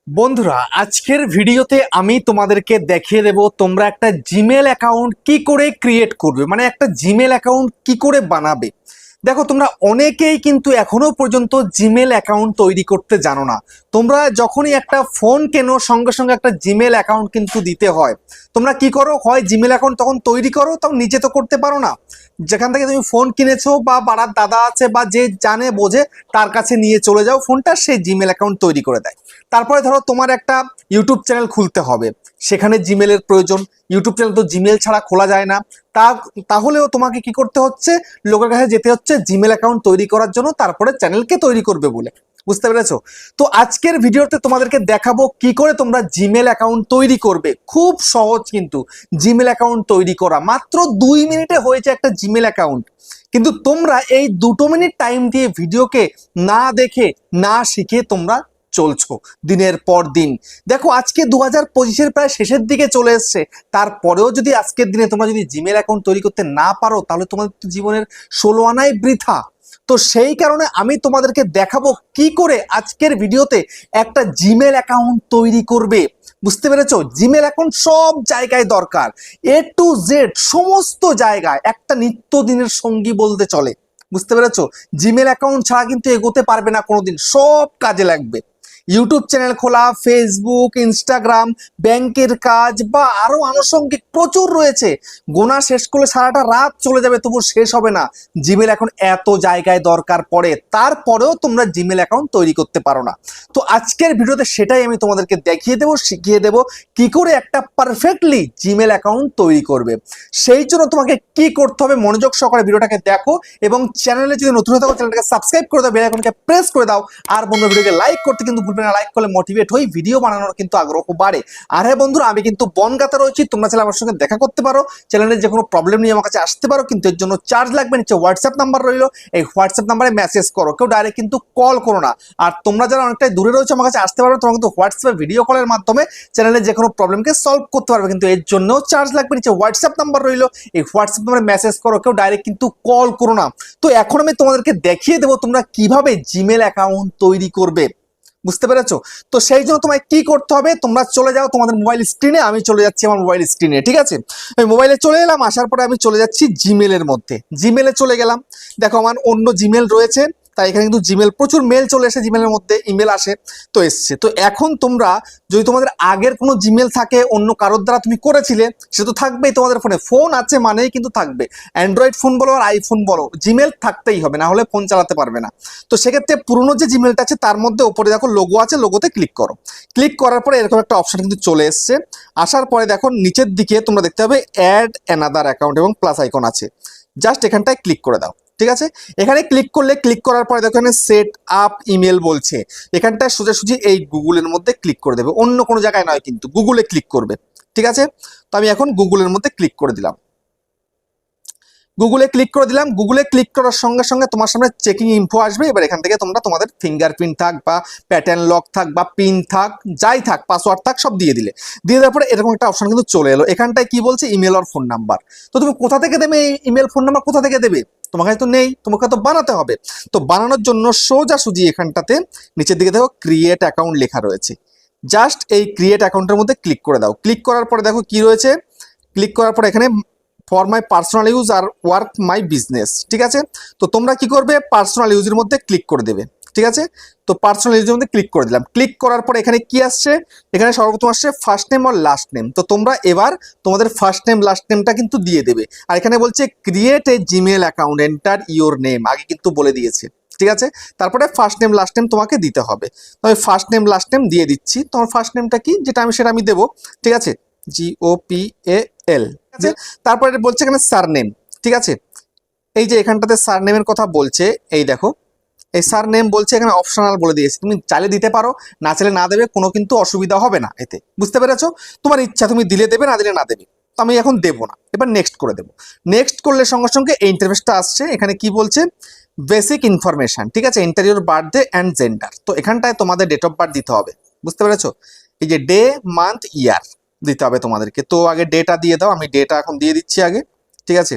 বন্ধুরা, আজকের ভিডিওতে আমি তোমাদেরকে দেখিয়ে দেব তোমরা একটা জিমেল অ্যাকাউন্ট কি করে ক্রিয়েট করবে, মানে একটা জিমেল অ্যাকাউন্ট কি করে বানাবে। দেখো, তোমরা অনেকেই কিন্তু এখনো পর্যন্ত জিমেল অ্যাকাউন্ট তৈরি করতে জানো না। তোমরা যখনই একটা ফোন কেনো সঙ্গে সঙ্গে একটা জিমেল অ্যাকাউন্ট কিন্তু দিতে হয়। তোমরা কি করো, হয় জিমেল অ্যাকাউন্ট তখন তৈরি করো, তাও নিজে তো করতে পারো না। যেখান থেকে তুমি ফোন কিনেছো বা পাড়ার দাদা আছে বা যে জানে বোঝে তার কাছে নিয়ে চলে যাও ফোনটা, সে জিমেল অ্যাকাউন্ট তৈরি করে দেয়। তারপরে ধরো তোমার একটা ইউটিউব চ্যানেল খুলতে হবে, সেখানে জিমেলের প্রয়োজন। ইউটিউব চ্যানেল তো জিমেল ছাড়া খোলা যায় না। তা তাহলেও তোমাকে কি করতে হচ্ছে, লোকের কাছে যেতে হচ্ছে জিমেল অ্যাকাউন্ট তৈরি করার জন্য, তারপরে চ্যানেলকে তৈরি করবে বলে। বুঝতে পেরেছো? তো আজকের ভিডিওতে তোমাদেরকে দেখাবো কি করে তোমরা জিমেল অ্যাকাউন্ট তৈরি করবে। খুব সহজ কিন্তু জিমেল অ্যাকাউন্ট তৈরি করা, মাত্র 2 মিনিটে হয়েছে একটা জিমেল অ্যাকাউন্ট। কিন্তু তোমরা এই 2 মিনিট টাইম দিয়ে ভিডিওকে না দেখে না শিখে তোমরা চলছো দিনের পর দিন। দেখো, আজকে 2025-এর প্রায় শেষের দিকে চলে এসছে। তারপরেও যদি আজকের দিনে তোমরা যদি জিমেল অ্যাকাউন্ট তৈরি করতে না পারো, তাহলে তোমাদের তো জীবনের 16 আনাই বৃথা। তো সেই কারণে আমি তোমাদেরকে দেখাবো কি করে আজকের ভিডিওতে একটা জিমেল অ্যাকাউন্ট তৈরি করবে। বুঝতে পেরেছো? জিমেল অ্যাকাউন্ট সব জায়গায় দরকার, A to Z সমস্ত জায়গায় একটা নিত্যদিনের সঙ্গী বলতে চলে। বুঝতে পেরেছো? জিমেল অ্যাকাউন্ট ছাড়া কিন্তু এগোতে পারবে না কোনোদিন, সব কাজে লাগবে। ইউটিউব চ্যানেল খোলা, ফেসবুক, ইনস্টাগ্রাম, ব্যাংকের কাজ বা আরো আনুষঙ্গিক প্রচুর রয়েছে। গোনা শেষ করলে সারাটা রাত চলে যাবে, তবু শেষ হবে না। জিমেল এখন এত জায়গায় দরকার পড়ে, তারপরেও তোমরা জিমেল অ্যাকাউন্ট তৈরি করতে পারো না। তো আজকের ভিডিওতে সেটাই আমি তোমাদেরকে দেখিয়ে দেবো, শিখিয়ে দেবো কি করে একটা পারফেক্টলি জিমেল অ্যাকাউন্ট তৈরি করবে। সেই জন্য তোমাকে কি করতে হবে, মনোযোগ সহকারে ভিডিওটাকে দেখো এবং চ্যানেলে যদি নতুন হয়ে থাকো চ্যানেলটাকে সাবস্ক্রাইব করে দাও, বেল আইকনকে প্রেস করে দাও। আর বন্ধু, ভিডিওকে লাইক করতে কিন্তু ভুলবে না, লাইক করলে মোটিভেট হই, ভিডিও বানানোর কিন্তু আগ্রহ বাড়ে। আর হ্যাঁ বন্ধুরা, আমি কিন্তু বনগাঁতে রয়েছি, তোমরা চাইলে আমার সঙ্গে দেখা করতে পারো, চ্যানেলের যে কোনো প্রবলেম নিয়ে আমার কাছে আসতে পারো, কিন্তু এর জন্য চার্জ লাগবে। নিচে হোয়াটসঅ্যাপ নাম্বার রইলো, এই হোয়াটসঅ্যাপ নাম্বারে মেসেজ করো, কেউ ডাইরেক্ট কিন্তু কল করো না। আর তোমরা যারা অনেকটাই দূরে রয়েছে আমার কাছে আসতে পারবে, তোমরা কিন্তু হোয়াটসঅ্যাপে ভিডিও কলের মাধ্যমে চ্যানেলের যে কোনো প্রবলেমকে সলভ করতে পারবে, কিন্তু এর জন্যও চার্জ লাগবে। নিচে হোয়াটসঅ্যাপ নাম্বার রইলো, এই হোয়াটসঅ্যাপ নাম্বারে মেসেজ করো, কেউ ডাইরেক্ট কিন্তু কল করো না। তো এখন আমি তোমাদেরকে দেখিয়ে দেবো তোমরা কিভাবে জিমেল অ্যাকাউন্ট তৈরি করবে। বুঝতে পেরেছো? তো সেই জন্য তোমায় কি করতে হবে, তোমরা চলে যাও তোমাদের মোবাইল স্ক্রিনে, আমি চলে যাচ্ছি আমার মোবাইল স্ক্রিনে। ঠিক আছে, আমি মোবাইলে চলে এলাম, আসার পরে আমি চলে যাচ্ছি জিমেলের মধ্যে। জিমেলে চলে গেলাম, দেখো আমার অন্য জিমেল রয়েছে, তাই এখানে কিন্তু জিমেল প্রচুর মেল চলে এসে জিমেলের মধ্যে ইমেল আসে, তো এসছে। তো এখন তোমরা যদি তোমাদের আগের কোনো জিমেল থাকে, অন্য কারোর দ্বারা তুমি করেছিলে, সে তো থাকবেই তোমাদের ফোনে। ফোন আছে মানেই কিন্তু থাকবে, অ্যান্ড্রয়েড ফোন বলো আর আইফোন বলো, জিমেল থাকতেই হবে, না হলে ফোন চালাতে পারবে না। তো সেক্ষেত্রে পুরোনো যে জিমেলটা আছে তার মধ্যে ওপরে দেখো লোগো আছে, লোগোতে ক্লিক করো। ক্লিক করার পরে এরকম একটা অপশন কিন্তু চলে এসছে। আসার পরে দেখো নিচের দিকে তোমরা দেখতে পাবে অ্যাড অ্যানাদার অ্যাকাউন্ট এবং প্লাস আইকন আছে, জাস্ট এখানটায় ক্লিক করে দাও। ঠিক আছে, এখানে ক্লিক করলে, ক্লিক করার পরে দেখো এখানে সেট আপ ইমেল বলছে, এখানটায় সোজাসুজি এই গুগলের মধ্যে ক্লিক করে দেবে, অন্য কোনো জায়গায় নয়, কিন্তু গুগলে ক্লিক করবে। ঠিক আছে, তো আমি এখন গুগলের মধ্যে ক্লিক করে দিলাম। গুগলে ক্লিক করে দিলাম। গুগলে ক্লিক করার সঙ্গে সঙ্গে তোমার সামনে চেকিং ইনফো আসবে। এবার এখান থেকে তোমরা তোমাদের ফিঙ্গারপ্রিন্ট থাক বা প্যাটার্ন লক থাক বা পিন থাক, যাই থাক, পাসওয়ার্ড থাক, সব দিয়ে দিলে। দিয়ে দেওয়ার পরে এরকম একটা অপশন কিন্তু চলে এলো। এখানটায় কি বলছে, ইমেল আর ফোন নাম্বার। তো তুমি কোথা থেকে দেবে এই ইমেল ফোন নাম্বার, কোথা থেকে দেবে? তোমার কাছে তো নেই, তোমাকে তো বানাতে হবে। তো বানানোর জন্য সোজাসুজি এখানটাতে নিচের দিকে দেখো ক্রিয়েট অ্যাকাউন্ট লেখা রয়েছে, জাস্ট এই ক্রিয়েট অ্যাকাউন্টের মধ্যে ক্লিক করে দাও। ক্লিক করার পরে দেখো কি রয়েছে, ক্লিক করার পরে এখানে ফর মাই পার্সোনাল ইউজ আর ওয়ার্ক মাই বিজনেস। ঠিক আছে, তো তোমরা কি করবে, পার্সোনাল ইউজের মধ্যে ক্লিক করে দেবে। ঠিক আছে, তো পার্সোনাল ইউজের মধ্যে ক্লিক করে দিলাম। ক্লিক করার পর এখানে কি আসছে, এখানে সর্বপ্রথম আসছে ফার্স্ট নেম আর লাস্ট নেম। তো তোমরা এবার তোমাদের ফার্স্ট নেম লাস্ট নেমটা কিন্তু দিয়ে দেবে। আর এখানে বলছে create a Gmail account, enter your name, আগে কিন্তু বলে দিয়েছে। ঠিক আছে, তারপরে ফার্স্ট নেম লাস্ট নেম তোমাকে দিতে হবে। আমি ফার্স্ট নেম লাস্ট নেম দিয়ে দিচ্ছি। তোমার ফার্স্ট নেমটা কি, যেটা আমি সেটা আমি দেবো। ঠিক আছে, GOPAL। তারপরে বলছে এখানে সারনেম। ঠিক আছে, এই যে এখানটাতে সারনেমের কথা বলছে, এই দেখো এই সারনেম বলছে, এখানে অপশনাল বলে দিয়েছে, তুমি চাইলে দিতে পারো, না চাইলে না দেবে, কোনো কিন্তু অসুবিধা হবে না এতে। বুঝতে পেরেছো? তোমার ইচ্ছা, তুমি দিলে দেবে, না দিলে না দেবে। তো আমি এখন দেবো না, এবার নেক্সট করে দেবো। নেক্সট করলে সঙ্গে সঙ্গে এই ইন্টারফেসটা আসছে। এখানে কি বলছে, বেসিক ইনফরমেশন। ঠিক আছে, ইন্টারিয়র বার্থডে অ্যান্ড জেন্ডার। তো এখানটায় তোমাদের ডেট অফ বার্থ দিতে হবে। বুঝতে পেরেছো? এই যে ডে, মান্থ, ইয়ার দিতে হবে তোমাদেরকে। তো আগে ডেটা দিয়ে দাও, আমি ডেটা এখন দিয়ে দিচ্ছি আগে। ঠিক আছে,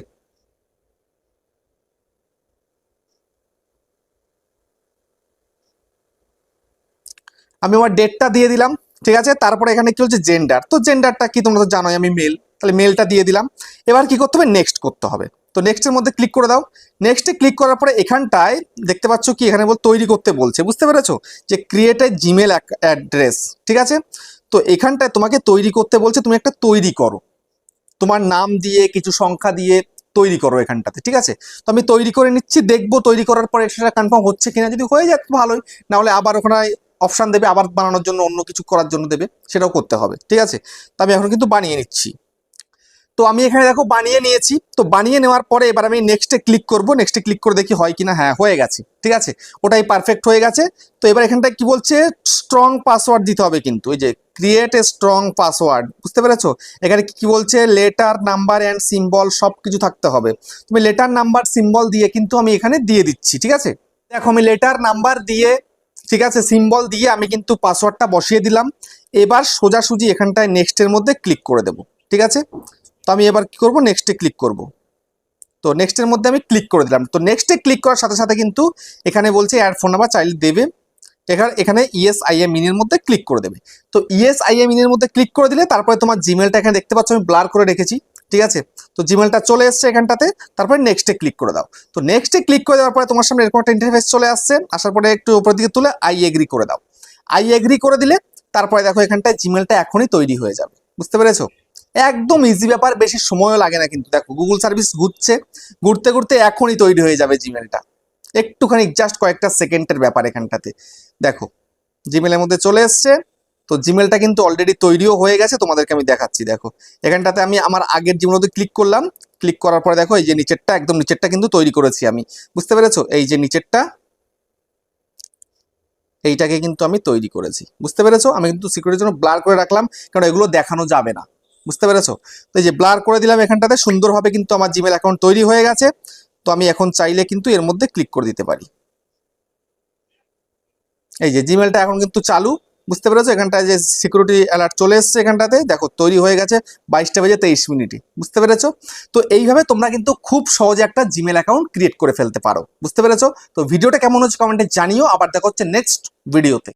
আমি আমার ডেটটা দিয়ে দিলাম, ঠিক আছে। তারপরে এখানে কি হচ্ছে জেন্ডার, তো জেন্ডারটা কি তোমরা তো জানোই আমি মেল, তাহলে মেলটা দিয়ে দিলাম। এবার কি করতে হবে, নেক্সট করতে হবে। তো নেক্সটের মধ্যে ক্লিক করে দাও। নেক্সটে ক্লিক করার পরে এখানটায় দেখতে পাচ্ছ কি এখানে তৈরি করতে বলছে, বুঝতে পেরেছো, যে ক্রিয়েট এ জিমেল অ্যাড্রেস, ঠিক আছে। তো এখানটায় তোমাকে তৈরি করতে বলছে, তুমি একটা তৈরি করো, তোমার নাম দিয়ে কিছু সংখ্যা দিয়ে তৈরি করো এখানটাতে, ঠিক আছে। তো আমি তৈরি করে নিচ্ছি, দেখবো তৈরি করার পরে সেটা কনফার্ম হচ্ছে কিনা, যদি হয়ে যায় তো ভালোই, না হলে আবার ওখানে অপশান দেবে, আবার বানানোর জন্য অন্য কিছু করার জন্য দেবে, সেটাও করতে হবে, ঠিক আছে। তো আমি এখন কিন্তু বানিয়ে নিচ্ছি। তো আমি এখানে দেখো বানিয়ে নিয়েছি। তো বানিয়ে নেওয়ার পরে এবার আমি নেক্সটে ক্লিক করব, নেক্সটে ক্লিক করে দেখি হয় কিনা, হ্যাঁ হয়ে গেছে, ঠিক আছে, ওটাই পারফেক্ট হয়ে গেছে। তো এবার এখানটায় কি বলছে, স্ট্রং পাসওয়ার্ড দিতে হবে কিন্তু, এই যে ক্রিয়েট এ স্ট্রং পাসওয়ার্ড, বুঝতে পেরেছো। এখানে কি বলছে, লেটার নাম্বার অ্যান্ড সিম্বল সব কিছু থাকতে হবে। তুমি লেটার নাম্বার সিম্বল দিয়ে কিন্তু আমি এখানে দিয়ে দিচ্ছি, ঠিক আছে। দেখো আমি লেটার নাম্বার দিয়ে, ঠিক আছে, সিম্বল দিয়ে আমি কিন্তু পাসওয়ার্ডটা বসিয়ে দিলাম। এবার সোজাসুজি এখানটায় নেক্সটের মধ্যে ক্লিক করে দেবো, ঠিক আছে। তো আমি এবার কি করব, নেক্সটে ক্লিক করব। তো নেক্সটের মধ্যে আমি ক্লিক করে দিলাম। তো নেক্সটে ক্লিক করার সাথে সাথে কিন্তু এখানে বলছে অ্যাড ফোন নাম্বার চাইলে দেবে, এখানে ইএস আই এম ইন এর মধ্যে ক্লিক করে দেবে। তো ইএস আই এম ইন এর মধ্যে ক্লিক করে দিলে তারপরে তোমার জিমেলটা এখানে দেখতে পাচ্ছ আমি ব্লার করে রেখেছি, ঠিক আছে। তো জিমেলটা চলে এসছে এখানটাতে, তারপরে নেক্সটে ক্লিক করে দাও। তো নেক্সটে ক্লিক করে দেওয়ার পরে তোমার সামনে এরকম একটা ইন্টারফেস চলে আসছে, আসার পরে একটু উপরের দিকে তুলে আই এগ্রি করে দাও। আই এগ্রি করে দিলে তারপরে দেখো এখানটায় জিমেলটা এখনই তৈরি হয়ে যাবে, বুঝতে পেরেছো। একদম ইজি ব্যাপার, বেশি সময়ও লাগে না কিন্তু। দেখো গুগল সার্ভিস ঘুরছে, ঘুরতে ঘুরতে এখনই তৈরি হয়ে যাবে জিমেলটা, একটুখানি জাস্ট কয়েকটা সেকেন্ডের ব্যাপার। এখানটাতে দেখো জিমেলের মধ্যে চলে এসছে। তো জিমেলটা কিন্তু অলরেডি তৈরিও হয়ে গেছে, তোমাদেরকে আমি দেখাচ্ছি। দেখো এখানটাতে আমি আমার আগের জিমেলের মধ্যে ক্লিক করলাম, ক্লিক করার পরে দেখো এই যে নিচেরটা, একদম নিচেরটা কিন্তু তৈরি করেছি আমি, বুঝতে পেরেছো। এই যে নিচেরটা, এইটাকে কিন্তু আমি তৈরি করেছি, বুঝতে পেরেছো। আমি কিন্তু সিকিউরিটির জন্য ব্লার করে রাখলাম, কারণ এগুলো দেখানো যাবে না, বুঝতে পেরেছো। তো এই যে ব্লার করে দিলাম, এখানটাতে সুন্দরভাবে কিন্তু আমার জিমেল অ্যাকাউন্ট তৈরি হয়ে গেছে। তো আমি এখন চাইলে কিন্তু এর মধ্যে ক্লিক করে দিতে পারি। এই যে জিমেলটা এখন কিন্তু চালু, বুঝতে পেরেছো। এখানটায় যে সিকিউরিটি অ্যালার্ট চলে এসছে, এখানটাতে দেখো তৈরি হয়ে গেছে 22:23, বুঝতে পেরেছো। তো এইভাবে তোমরা কিন্তু খুব সহজে একটা জিমেল অ্যাকাউন্ট ক্রিয়েট করে ফেলতে পারো, বুঝতে পেরেছো। তো ভিডিওটা কেমন হচ্ছে কমেন্টে জানিও। আবার দেখা হচ্ছে নেক্সট ভিডিওতে।